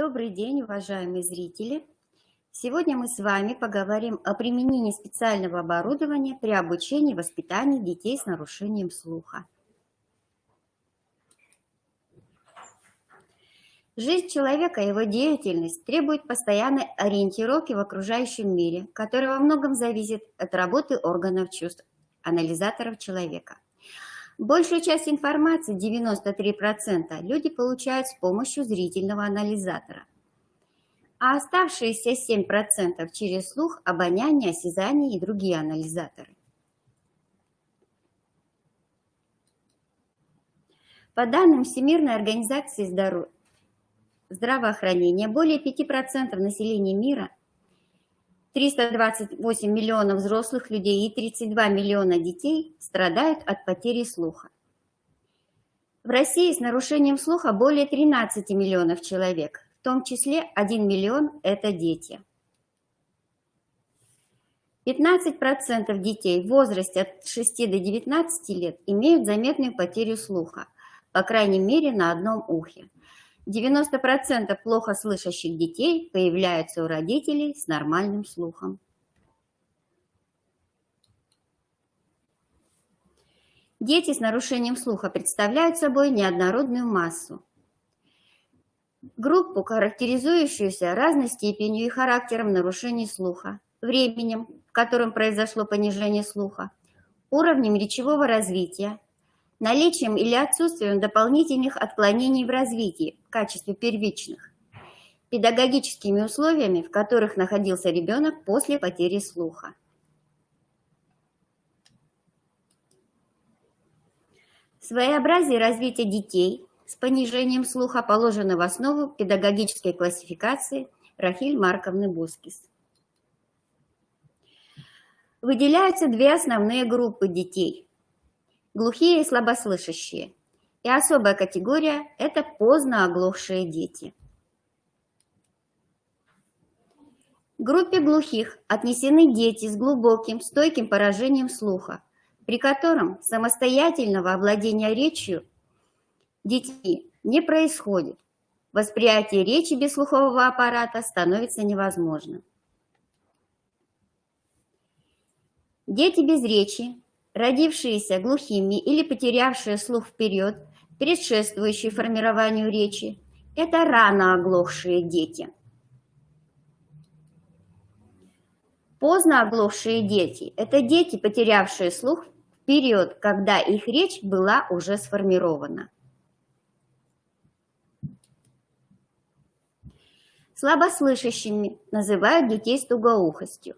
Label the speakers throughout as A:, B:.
A: Добрый день, уважаемые зрители! Сегодня мы с вами поговорим о применении специального оборудования при обучении и воспитании детей с нарушением слуха. Жизнь человека и его деятельность требует постоянной ориентировки в окружающем мире, которая во многом зависит от работы органов чувств, анализаторов человека. Большую часть информации, 93%, люди получают с помощью зрительного анализатора, а оставшиеся 7% через слух, обоняние, осязание и другие анализаторы. По данным Всемирной организации здравоохранения, более 5% населения мира, 328 миллионов взрослых людей и 32 миллиона детей страдают от потери слуха. В России с нарушением слуха более 13 миллионов человек, в том числе 1 миллион – это дети. 15% детей в возрасте от 6 до 19 лет имеют заметную потерю слуха, по крайней мере на одном ухе. 90% плохо слышащих детей появляются у родителей с нормальным слухом. Дети с нарушением слуха представляют собой неоднородную массу. Группу, характеризующуюся разной степенью и характером нарушений слуха, временем, в котором произошло понижение слуха, уровнем речевого развития, наличием или отсутствием дополнительных отклонений в развитии в качестве первичных, педагогическими условиями, в которых находился ребенок после потери слуха. Своеобразие развития детей с понижением слуха положено в основу педагогической классификации Рахиль Марковны Бускис. Выделяются две основные группы детей – глухие и слабослышащие, и особая категория – это поздно оглохшие дети. К группе глухих отнесены дети с глубоким, стойким поражением слуха, при котором самостоятельного овладения речью детьми не происходит. Восприятие речи без слухового аппарата становится невозможным. Дети без речи, родившиеся глухими или потерявшие слух в период, предшествующий формированию речи, это рано оглохшие дети. Поздно оглохшие дети – это дети, потерявшие слух в период, когда их речь была уже сформирована. Слабослышащими называют детей с тугоухостью.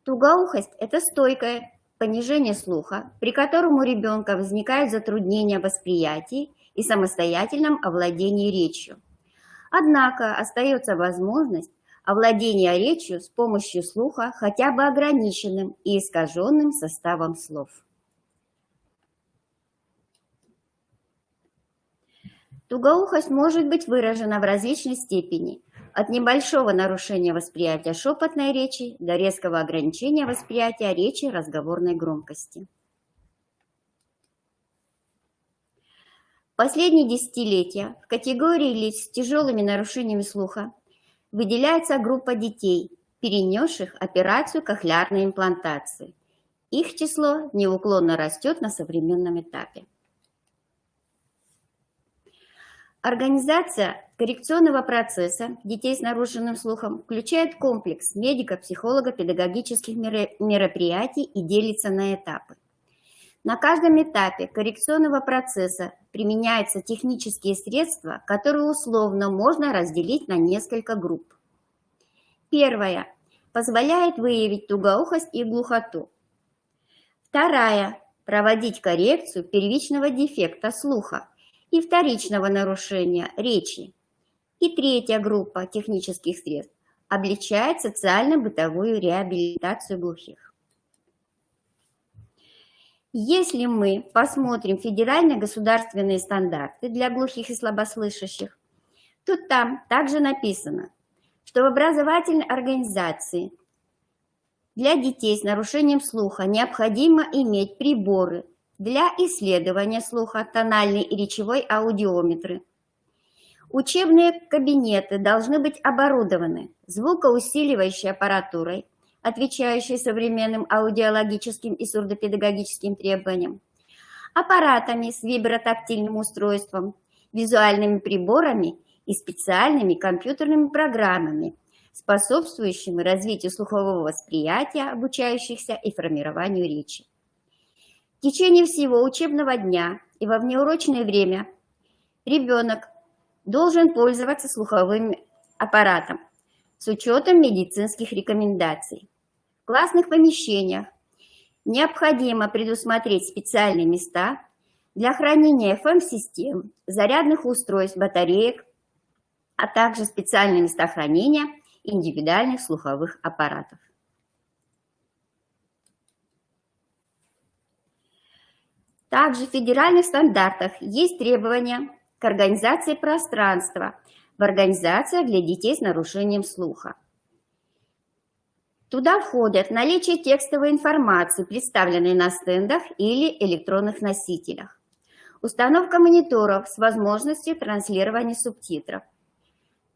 A: Тугоухость – это стойкое понижение слуха, при котором у ребенка возникают затруднения в восприятии и самостоятельном овладении речью. Однако остается возможность овладения речью с помощью слуха хотя бы ограниченным и искаженным составом слов. Тугоухость может быть выражена в различной степени, от небольшого нарушения восприятия шепотной речи до резкого ограничения восприятия речи разговорной громкости. В последние десятилетия в категории лиц с тяжелыми нарушениями слуха выделяется группа детей, перенесших операцию кохлеарной имплантации. Их число неуклонно растет на современном этапе. Организация коррекционного процесса детей с нарушенным слухом включает комплекс медико-психолого-педагогических мероприятий и делится на этапы. На каждом этапе коррекционного процесса применяются технические средства, которые условно можно разделить на несколько групп. Первая позволяет выявить тугоухость и глухоту. Вторая – проводить коррекцию первичного дефекта слуха и вторичного нарушения речи. И третья группа технических средств облегчает социально-бытовую реабилитацию глухих. Если мы посмотрим федеральные государственные стандарты для глухих и слабослышащих, то там также написано, что в образовательной организации для детей с нарушением слуха необходимо иметь приборы для исследования слуха, тональный и речевой аудиометры, Учебные кабинеты должны быть оборудованы звукоусиливающей аппаратурой, отвечающей современным аудиологическим и сурдопедагогическим требованиям, аппаратами с вибротактильным устройством, визуальными приборами и специальными компьютерными программами, способствующими развитию слухового восприятия обучающихся и формированию речи. В течение всего учебного дня и во внеурочное время ребенок должен пользоваться слуховым аппаратом с учетом медицинских рекомендаций. В классных помещениях необходимо предусмотреть специальные места для хранения FM-систем, зарядных устройств, батареек, а также специальные места хранения индивидуальных слуховых аппаратов. Также в федеральных стандартах есть требования к организации пространства в организациях для детей с нарушением слуха. Туда входят наличие текстовой информации, представленной на стендах или электронных носителях, установка мониторов с возможностью транслирования субтитров,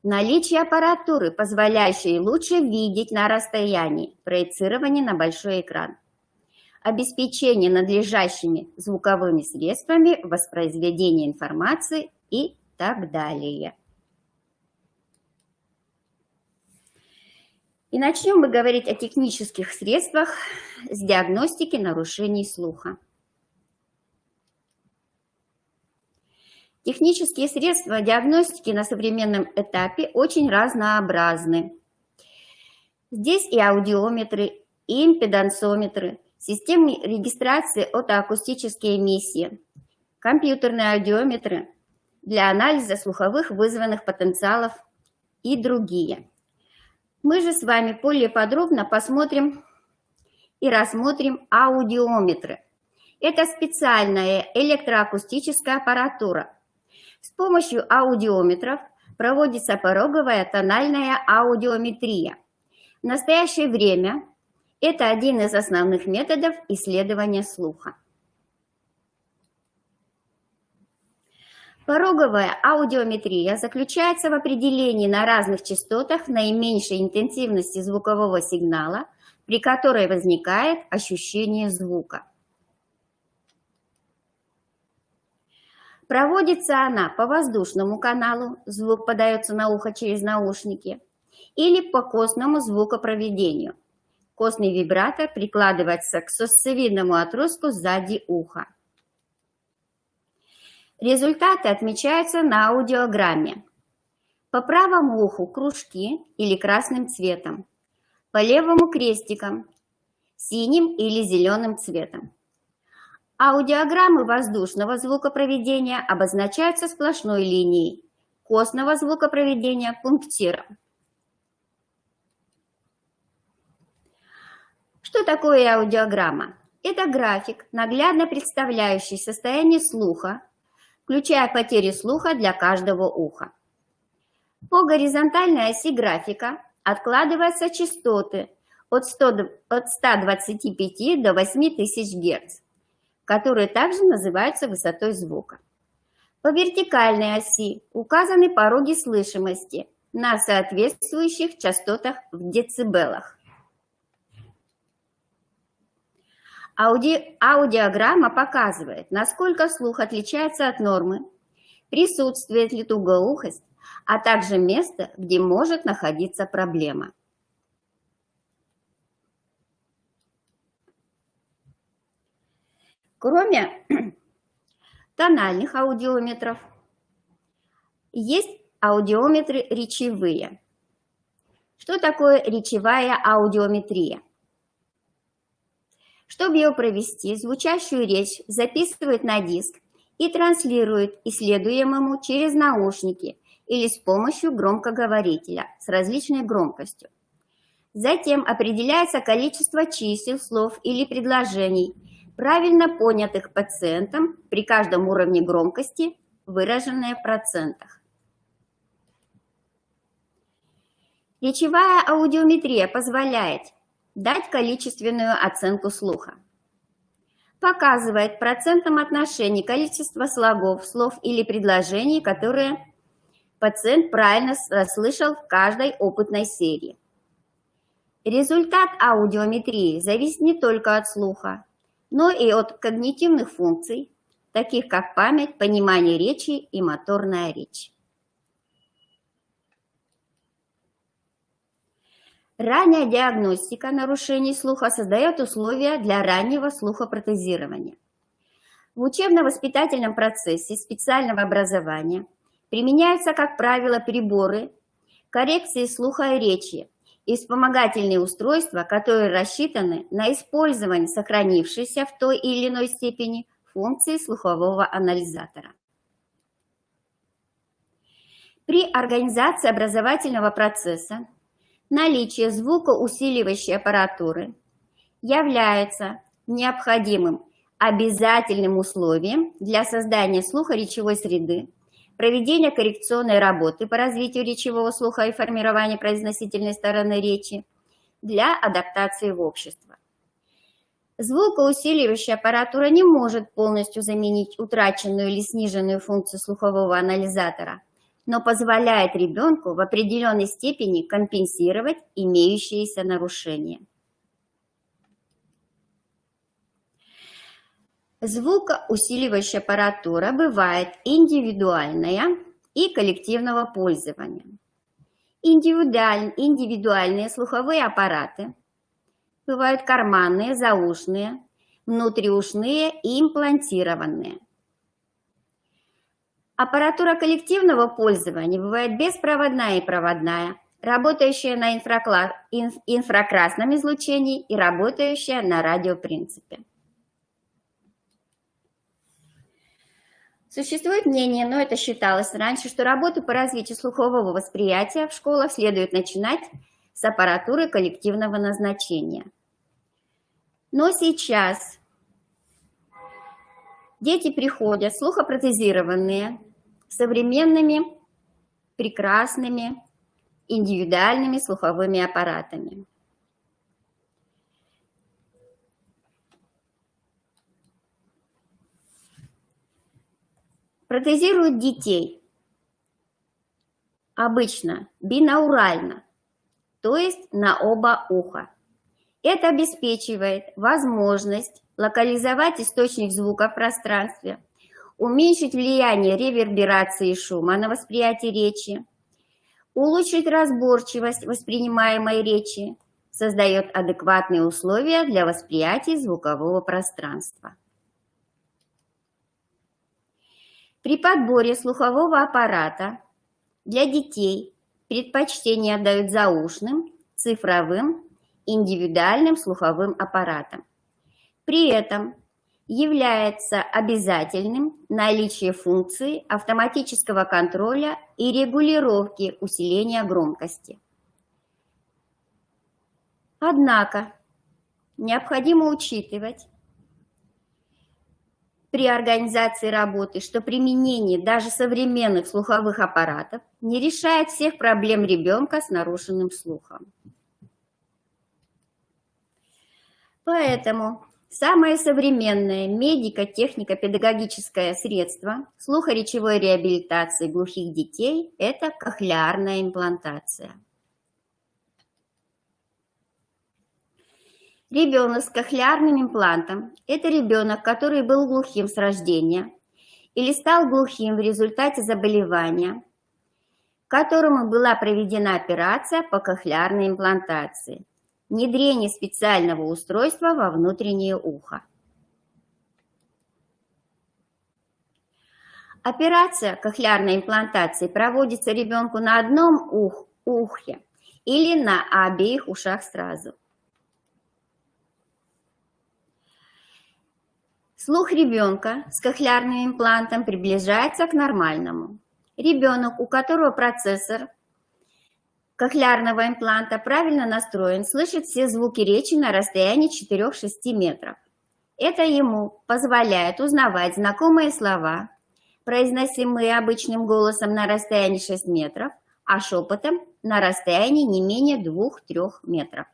A: наличие аппаратуры, позволяющей лучше видеть на расстоянии, проецирование на большой экран, обеспечение надлежащими звуковыми средствами воспроизведения информации и так далее. И начнем мы говорить о технических средствах с диагностики нарушений слуха. Технические средства диагностики на современном этапе очень разнообразны. Здесь и аудиометры, и импедансометры, системы регистрации отоакустические эмиссии, компьютерные аудиометры для анализа слуховых вызванных потенциалов и другие. Мы же с вами более подробно посмотрим и рассмотрим аудиометры. Это специальная электроакустическая аппаратура. С помощью аудиометров проводится пороговая тональная аудиометрия. В настоящее время это один из основных методов исследования слуха. Пороговая аудиометрия заключается в определении на разных частотах наименьшей интенсивности звукового сигнала, при которой возникает ощущение звука. Проводится она по воздушному каналу, звук подается на ухо через наушники, или по костному звукопроведению. Костный вибратор прикладывается к сосцевидному отростку сзади уха. Результаты отмечаются на аудиограмме. По правому уху кружки или красным цветом, по левому крестиком, синим или зеленым цветом. Аудиограммы воздушного звукопроведения обозначаются сплошной линией, костного звукопроведения – пунктиром. Что такое аудиограмма? Это график, наглядно представляющий состояние слуха, включая потери слуха для каждого уха. По горизонтальной оси графика откладываются частоты от 125 до 8000 Гц, которые также называются высотой звука. По вертикальной оси указаны пороги слышимости на соответствующих частотах в децибелах. Аудиограмма показывает, насколько слух отличается от нормы, присутствует ли тугоухость, а также место, где может находиться проблема. Кроме тональных аудиометров, есть аудиометры речевые. Что такое речевая аудиометрия? Чтобы ее провести, звучащую речь записывают на диск и транслируют исследуемому через наушники или с помощью громкоговорителя с различной громкостью. Затем определяется количество чисел, слов или предложений, правильно понятых пациентом при каждом уровне громкости, выраженное в процентах. Речевая аудиометрия позволяет дать количественную оценку слуха. Показывает в процентном отношении количество слогов, слов или предложений, которые пациент правильно расслышал в каждой опытной серии. Результат аудиометрии зависит не только от слуха, но и от когнитивных функций, таких как память, понимание речи и моторная речь. Ранняя диагностика нарушений слуха создает условия для раннего слухопротезирования. В учебно-воспитательном процессе специального образования применяются, как правило, приборы коррекции слуха и речи и вспомогательные устройства, которые рассчитаны на использование сохранившейся в той или иной степени функции слухового анализатора. При организации образовательного процесса наличие звукоусиливающей аппаратуры является необходимым обязательным условием для создания слухоречевой среды, проведения коррекционной работы по развитию речевого слуха и формирования произносительной стороны речи для адаптации в общество. Звукоусиливающая аппаратура не может полностью заменить утраченную или сниженную функцию слухового анализатора, но позволяет ребенку в определенной степени компенсировать имеющиеся нарушения. Звукоусиливающая аппаратура бывает индивидуальная и коллективного пользования. Индивидуальные слуховые аппараты бывают карманные, заушные, внутриушные и имплантированные. Аппаратура коллективного пользования бывает беспроводная и проводная, работающая на инфракрасном излучении и работающая на радиопринципе. Существует мнение, но это считалось раньше, что работу по развитию слухового восприятия в школах следует начинать с аппаратуры коллективного назначения. Но сейчас дети приходят слухопротезированные, современными, прекрасными, индивидуальными слуховыми аппаратами. Протезируют детей обычно бинаурально, то есть на оба уха. Это обеспечивает возможность локализовать источник звука в пространстве, уменьшить влияние реверберации и шума на восприятие речи, улучшить разборчивость воспринимаемой речи, создает адекватные условия для восприятия звукового пространства. При подборе слухового аппарата для детей предпочтение отдают заушным, цифровым, индивидуальным слуховым аппаратам. При этом является обязательным наличие функции автоматического контроля и регулировки усиления громкости. Однако необходимо учитывать при организации работы, что применение даже современных слуховых аппаратов не решает всех проблем ребенка с нарушенным слухом. Поэтому самое современное медико-технико-педагогическое средство слухоречевой реабилитации глухих детей – это кохлеарная имплантация. Ребенок с кохлеарным имплантом – это ребенок, который был глухим с рождения или стал глухим в результате заболевания, которому была проведена операция по кохлеарной имплантации, внедрение специального устройства во внутреннее ухо. Операция кохлеарной имплантации проводится ребенку на одном ухе или на обеих ушах сразу. Слух ребенка с кохлеарным имплантом приближается к нормальному. Ребенок, у которого процессор кохлеарного импланта правильно настроен, слышит все звуки речи на расстоянии 4-6 метров. Это ему позволяет узнавать знакомые слова, произносимые обычным голосом на расстоянии 6 метров, а шепотом на расстоянии не менее 2-3 метров.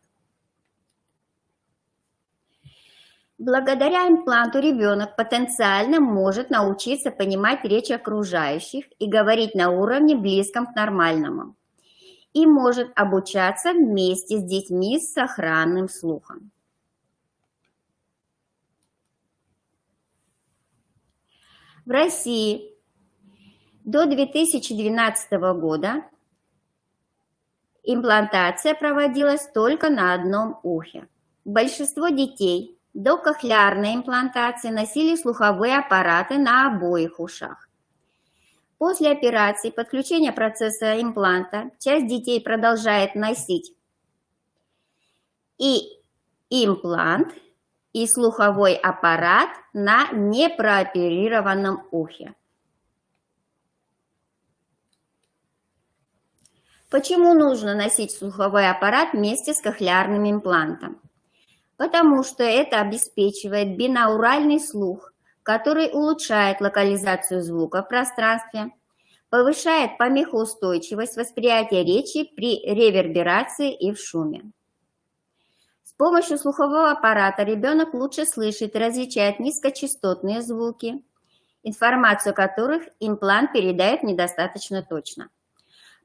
A: Благодаря импланту ребенок потенциально может научиться понимать речь окружающих и говорить на уровне близком к нормальному. И может обучаться вместе с детьми с сохранным слухом. В России до 2012 года имплантация проводилась только на одном ухе. Большинство детей до кохлеарной имплантации носили слуховые аппараты на обоих ушах. После операции подключения процесса импланта часть детей продолжает носить и имплант, и слуховой аппарат на непрооперированном ухе. Почему нужно носить слуховой аппарат вместе с кохлеарным имплантом? Потому что это обеспечивает бинауральный слух, который улучшает локализацию звука в пространстве, повышает помехоустойчивость восприятия речи при реверберации и в шуме. С помощью слухового аппарата ребенок лучше слышит и различает низкочастотные звуки, информацию о которых имплант передает недостаточно точно.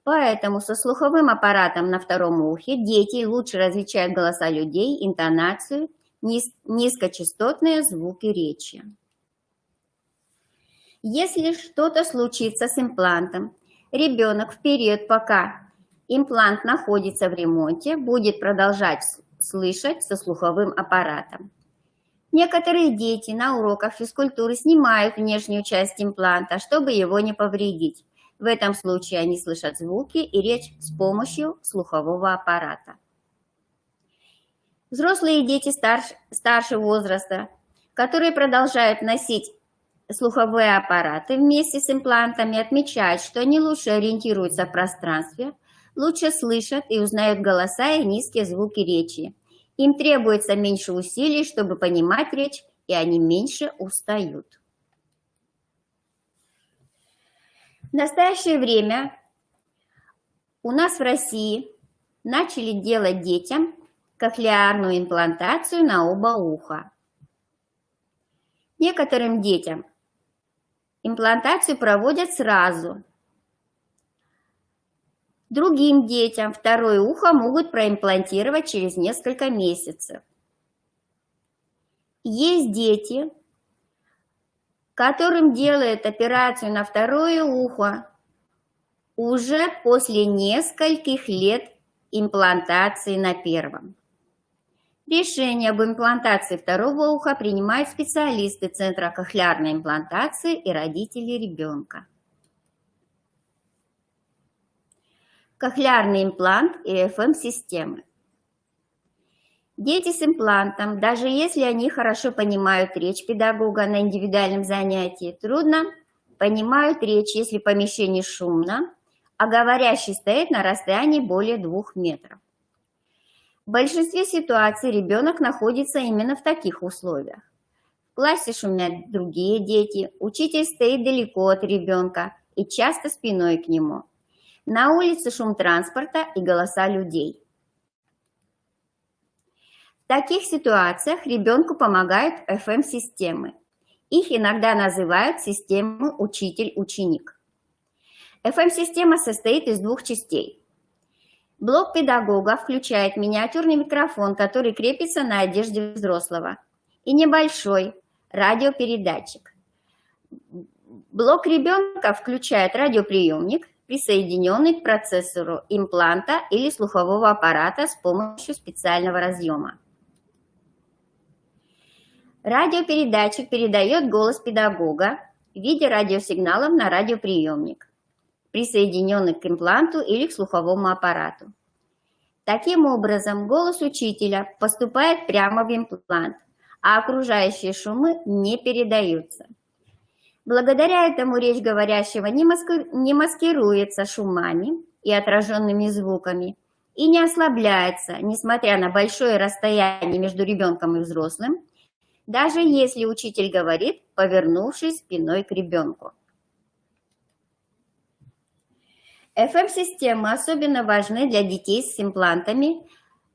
A: Поэтому со слуховым аппаратом на втором ухе дети лучше различают голоса людей, интонацию, низкочастотные звуки речи. Если что-то случится с имплантом, ребенок в период, пока имплант находится в ремонте, будет продолжать слышать со слуховым аппаратом. Некоторые дети на уроках физкультуры снимают внешнюю часть импланта, чтобы его не повредить. В этом случае они слышат звуки и речь с помощью слухового аппарата. Взрослые дети старшего возраста, которые продолжают носить слуховые аппараты вместе с имплантами, отмечают, что они лучше ориентируются в пространстве, лучше слышат и узнают голоса и низкие звуки речи. Им требуется меньше усилий, чтобы понимать речь, и они меньше устают. В настоящее время у нас в России начали делать детям кохлеарную имплантацию на оба уха. Некоторым детям имплантацию проводят сразу. Другим детям второе ухо могут проимплантировать через несколько месяцев. Есть дети, которым делают операцию на второе ухо уже после нескольких лет имплантации на первом. Решение об имплантации второго уха принимают специалисты Центра кохлеарной имплантации и родители ребенка. Кохлеарный имплант и ФМ-системы. Дети с имплантом, даже если они хорошо понимают речь педагога на индивидуальном занятии, трудно понимают речь, если в помещении шумно, а говорящий стоит на расстоянии более 2 метров. В большинстве ситуаций ребенок находится именно в таких условиях. В классе шумят другие дети, учитель стоит далеко от ребенка и часто спиной к нему. На улице шум транспорта и голоса людей. В таких ситуациях ребенку помогают ФМ-системы. Их иногда называют системой учитель-ученик. ФМ-система состоит из 2 частей. Блок педагога включает миниатюрный микрофон, который крепится на одежде взрослого, и небольшой радиопередатчик. Блок ребенка включает радиоприемник, присоединенный к процессору импланта или слухового аппарата с помощью специального разъема. Радиопередатчик передает голос педагога в виде радиосигналов на радиоприемник, присоединенный к импланту или к слуховому аппарату. Таким образом, голос учителя поступает прямо в имплант, а окружающие шумы не передаются. Благодаря этому речь говорящего не маскируется шумами и отраженными звуками и не ослабляется, несмотря на большое расстояние между ребенком и взрослым, даже если учитель говорит, повернувшись спиной к ребенку. ФМ-системы особенно важны для детей с имплантами,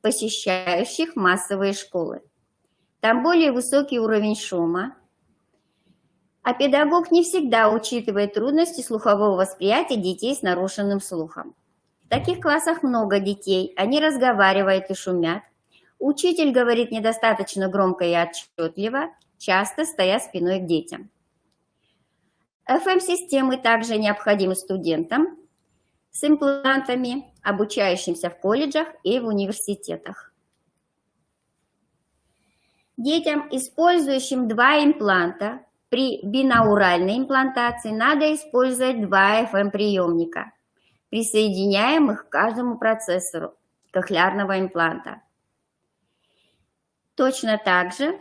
A: посещающих массовые школы. Там более высокий уровень шума, а педагог не всегда учитывает трудности слухового восприятия детей с нарушенным слухом. В таких классах много детей, они разговаривают и шумят. Учитель говорит недостаточно громко и отчетливо, часто стоя спиной к детям. FM-системы также необходимы студентам с имплантами, обучающимся в колледжах и в университетах. Детям, использующим два импланта, при бинауральной имплантации надо использовать два FM-приемника, присоединяемых к каждому процессору кохлеарного импланта. Точно так же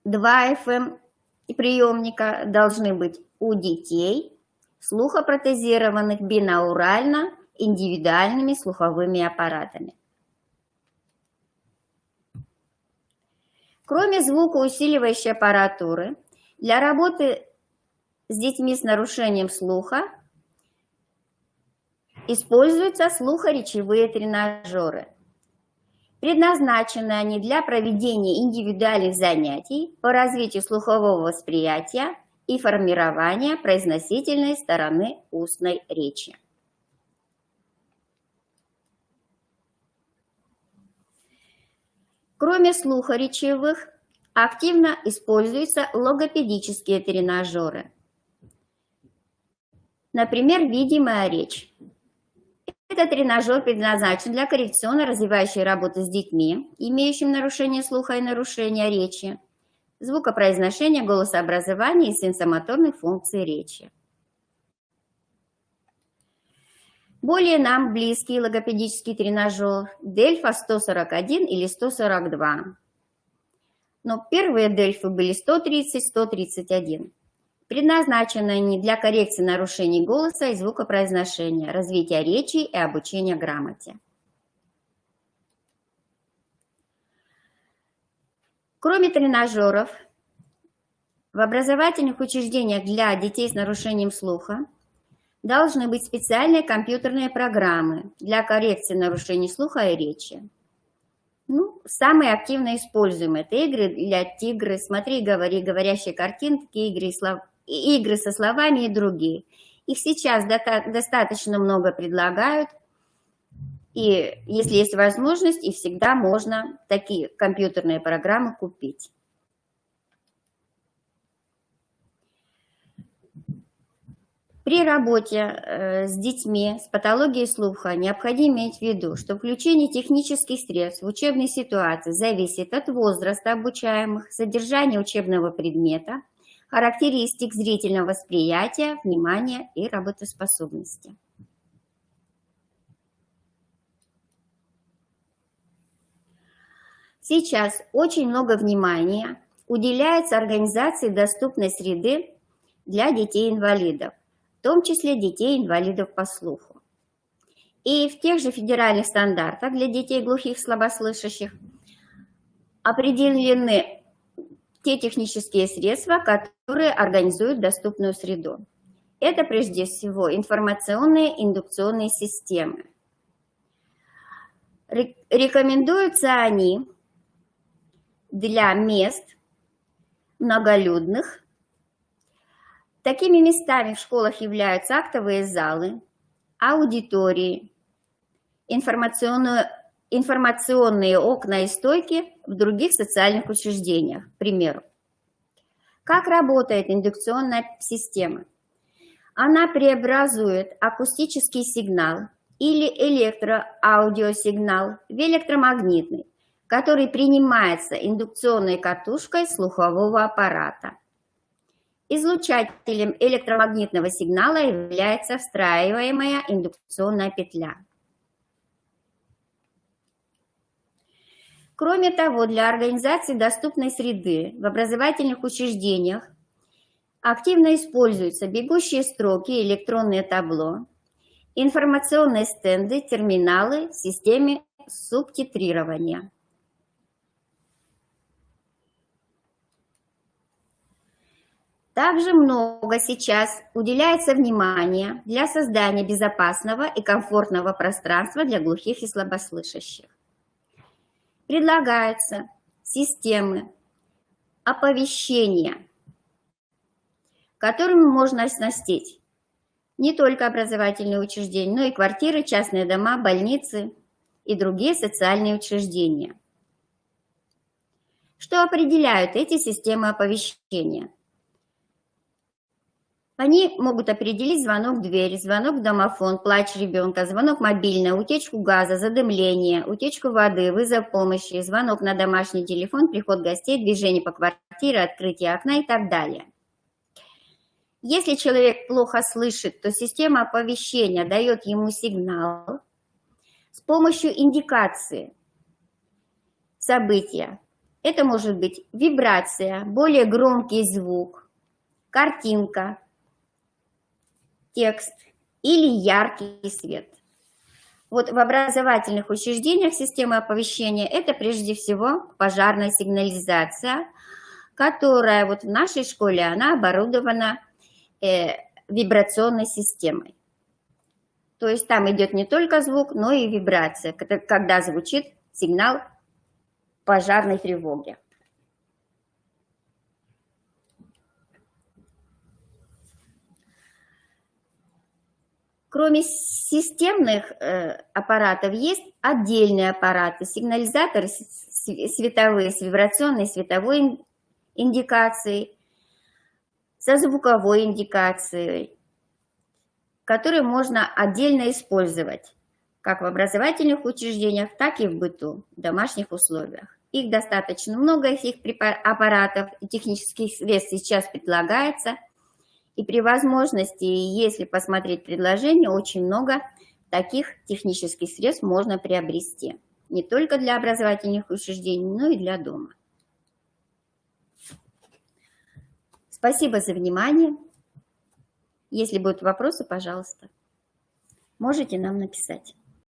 A: два FM-приемника должны быть у детей, слухопротезированных бинаурально индивидуальными слуховыми аппаратами. Кроме звукоусиливающей аппаратуры, для работы с детьми с нарушением слуха используются слухоречевые тренажеры. Предназначены они для проведения индивидуальных занятий по развитию слухового восприятия и формирования произносительной стороны устной речи. Кроме слухоречевых, активно используются логопедические тренажеры. Например, видимая речь. Этот тренажер предназначен для коррекционно-развивающей работы с детьми, имеющими нарушение слуха и нарушение речи, звукопроизношения, голосообразования и сенсомоторных функций речи. Более нам близкий логопедический тренажер Дельфа 141 или 142. Но первые Дельфы были 130-131. Предназначены они для коррекции нарушений голоса и звукопроизношения, развития речи и обучения грамоте. Кроме тренажеров, в образовательных учреждениях для детей с нарушением слуха должны быть специальные компьютерные программы для коррекции нарушений слуха и речи. Самые активно используемые – это игры для тигры, смотри, говори, говорящие картинки, игры со словами и другие. Их сейчас достаточно много предлагают, и если есть возможность, и всегда можно такие компьютерные программы купить. При работе с детьми с патологией слуха необходимо иметь в виду, что включение технических средств в учебной ситуации зависит от возраста обучаемых, содержания учебного предмета, характеристик зрительного восприятия, внимания и работоспособности. Сейчас очень много внимания уделяется организации доступной среды для детей-инвалидов, в том числе детей-инвалидов по слуху. И в тех же федеральных стандартах для детей глухих и слабослышащих определены те технические средства, которые организуют доступную среду. Это прежде всего информационные индукционные системы. Рекомендуются они для мест многолюдных. Такими местами в школах являются актовые залы, аудитории, информационные окна и стойки в других социальных учреждениях, к примеру. Как работает индукционная система? Она преобразует акустический сигнал или электроаудиосигнал в электромагнитный, который принимается индукционной катушкой слухового аппарата. Излучателем электромагнитного сигнала является встраиваемая индукционная петля. Кроме того, для организации доступной среды в образовательных учреждениях активно используются бегущие строки и электронное табло, информационные стенды, терминалы в системе субтитрирования. Также много сейчас уделяется внимания для создания безопасного и комфортного пространства для глухих и слабослышащих. Предлагаются системы оповещения, которыми можно оснастить не только образовательные учреждения, но и квартиры, частные дома, больницы и другие социальные учреждения. Что определяют эти системы оповещения? Они могут определить звонок в дверь, звонок в домофон, плач ребенка, звонок мобильный, утечку газа, задымление, утечку воды, вызов помощи, звонок на домашний телефон, приход гостей, движение по квартире, открытие окна и так далее. Если человек плохо слышит, то система оповещения дает ему сигнал с помощью индикации события. Это может быть вибрация, более громкий звук, картинка, текст или яркий свет. Вот в образовательных учреждениях система оповещения – это прежде всего пожарная сигнализация, которая вот в нашей школе она оборудована вибрационной системой. То есть там идет не только звук, но и вибрация, когда звучит сигнал пожарной тревоги. Кроме системных аппаратов есть отдельные аппараты, сигнализаторы световые, с вибрационной световой индикацией, со звуковой индикацией, которые можно отдельно использовать как в образовательных учреждениях, так и в быту, в домашних условиях. Их достаточно много, этих аппаратов и технических средств сейчас предлагается. И при возможности, если посмотреть предложение, очень много таких технических средств можно приобрести. Не только для образовательных учреждений, но и для дома. Спасибо за внимание. Если будут вопросы, пожалуйста, можете нам написать.